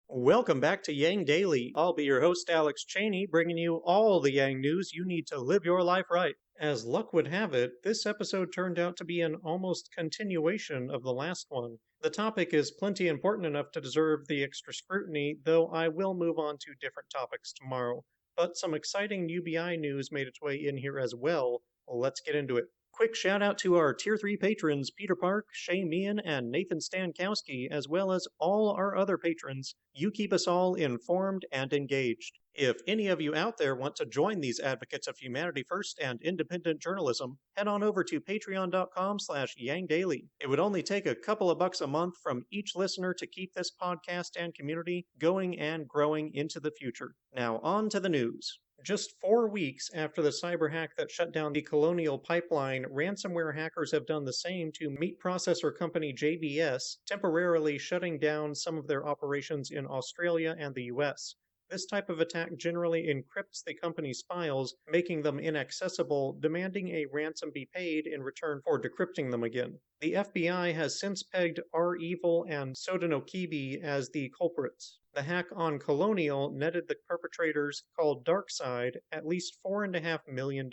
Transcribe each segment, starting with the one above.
Welcome back to Yang Daily. I'll be your host, Alex Cheney, bringing you all the Yang news you need to live your life right. As luck would have it, this episode turned out to be an almost continuation of the last one. The topic is plenty important enough to deserve the extra scrutiny, though I will move on to different topics tomorrow. But some exciting UBI news made its way in here as well. Let's get into it. Quick shout out to our Tier 3 patrons, Peter Park, Shay Meehan, and Nathan Stankowski, as well as all our other patrons. You keep us all informed and engaged. If any of you out there want to join these advocates of humanity first and independent journalism, head on over to patreon.com/YangDaily. It would only take a couple of bucks a month from each listener to keep this podcast and community going and growing into the future. Now on to the news. Just 4 weeks after the cyber hack that shut down the Colonial Pipeline, ransomware hackers have done the same to meat processor company JBS, temporarily shutting down some of their operations in Australia and the US. This type of attack generally encrypts the company's files, making them inaccessible, demanding a ransom be paid in return for decrypting them again. The FBI has since pegged R-Evil and Sodinokibi as the culprits. The hack on Colonial netted the perpetrators, called DarkSide, at least $4.5 million.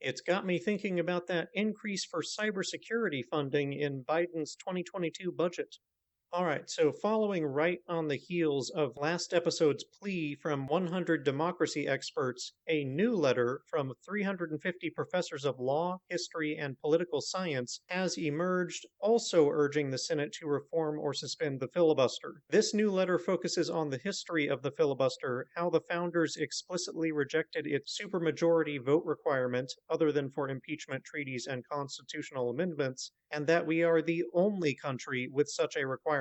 It's got me thinking about that increase for cybersecurity funding in Biden's 2022 budget. Alright, so following right on the heels of last episode's plea from 100 democracy experts, a new letter from 350 professors of law, history, and political science has emerged, also urging the Senate to reform or suspend the filibuster. This new letter focuses on the history of the filibuster, how the founders explicitly rejected its supermajority vote requirement, other than for impeachment treaties and constitutional amendments, and that we are the only country with such a requirement.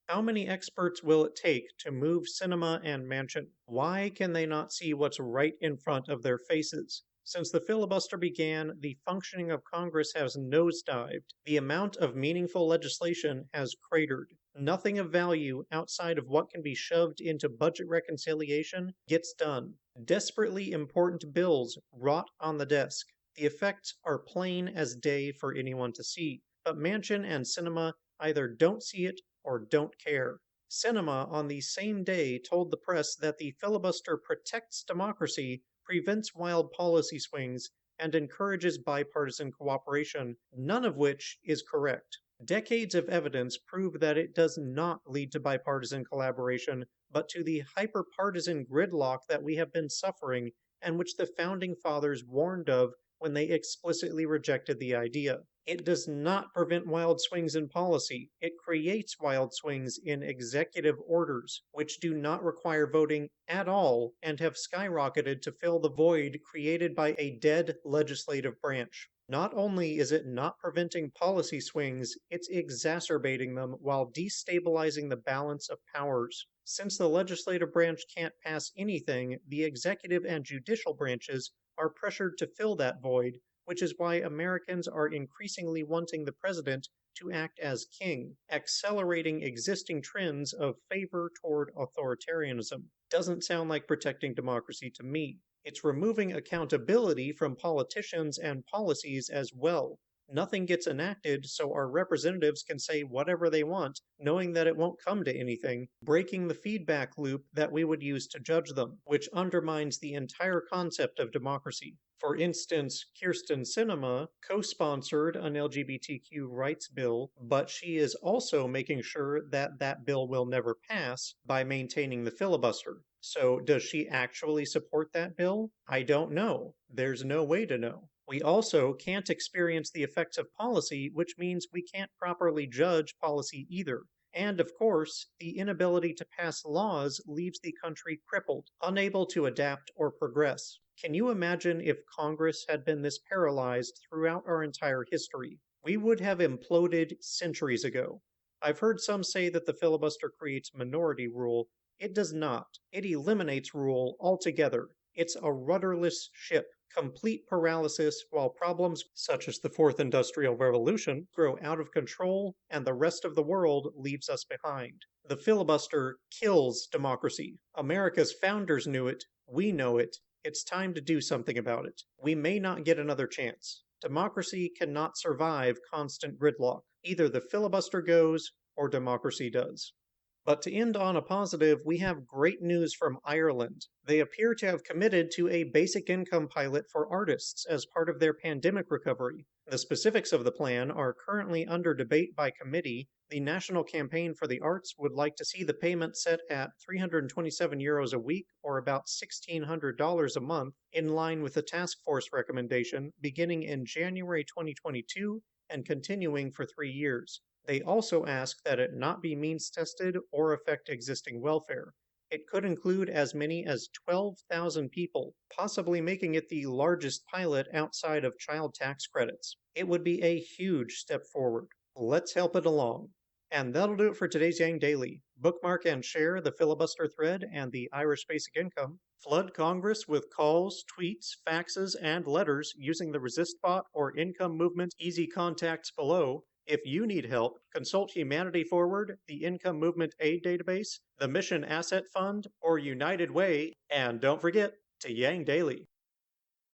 How many experts will it take to move Sinema and Manchin? Why can they not see what's right in front of their faces? Since the filibuster began, the functioning of Congress has nosedived. The amount of meaningful legislation has cratered. Nothing of value outside of what can be shoved into budget reconciliation gets done. Desperately important bills rot on the desk. The effects are plain as day for anyone to see. But Manchin and Sinema either don't see it or don't care. Sinema on the same day told the press that the filibuster protects democracy, prevents wild policy swings, and encourages bipartisan cooperation, none of which is correct. Decades of evidence prove that it does not lead to bipartisan collaboration, but to the hyperpartisan gridlock that we have been suffering and which the Founding Fathers warned of when they explicitly rejected the idea. It does not prevent wild swings in policy. It creates wild swings in executive orders, which do not require voting at all and have skyrocketed to fill the void created by a dead legislative branch. Not only is it not preventing policy swings, it's exacerbating them while destabilizing the balance of powers. Since the legislative branch can't pass anything, the executive and judicial branches are pressured to fill that void, which is why Americans are increasingly wanting the president to act as king, accelerating existing trends of favor toward authoritarianism. Doesn't sound like protecting democracy to me. It's removing accountability from politicians and policies as well. Nothing gets enacted, so our representatives can say whatever they want, knowing that it won't come to anything, breaking the feedback loop that we would use to judge them, which undermines the entire concept of democracy. For instance, Kyrsten Sinema co-sponsored an LGBTQ rights bill, but she is also making sure that that bill will never pass by maintaining the filibuster. So does she actually support that bill? I don't know. There's no way to know. We also can't experience the effects of policy, which means we can't properly judge policy either. And of course, the inability to pass laws leaves the country crippled, unable to adapt or progress. Can you imagine if Congress had been this paralyzed throughout our entire history? We would have imploded centuries ago. I've heard some say that the filibuster creates minority rule. It does not. It eliminates rule altogether. It's a rudderless ship, complete paralysis while problems such as the Fourth Industrial Revolution grow out of control and the rest of the world leaves us behind. The filibuster kills democracy. America's founders knew it. We know it. It's time to do something about it. We may not get another chance. Democracy cannot survive constant gridlock. Either the filibuster goes or democracy does. But to end on a positive, we have great news from Ireland. They appear to have committed to a basic income pilot for artists as part of their pandemic recovery. The specifics of the plan are currently under debate by committee. The National Campaign for the Arts would like to see the payment set at €327 a week, or about $1,600 a month, in line with the task force recommendation, beginning in January 2022 and continuing for 3 years. They also ask that it not be means tested or affect existing welfare. It could include as many as 12,000 people, possibly making it the largest pilot outside of child tax credits. It would be a huge step forward. Let's help it along. And that'll do it for today's Yang Daily. Bookmark and share the filibuster thread and the Irish basic income. Flood Congress with calls, tweets, faxes, and letters using the Resist bot or Income Movement easy contacts below. If you need help, consult Humanity Forward, the Income Movement Aid Database, the Mission Asset Fund, or United Way, and don't forget to Yang Daily.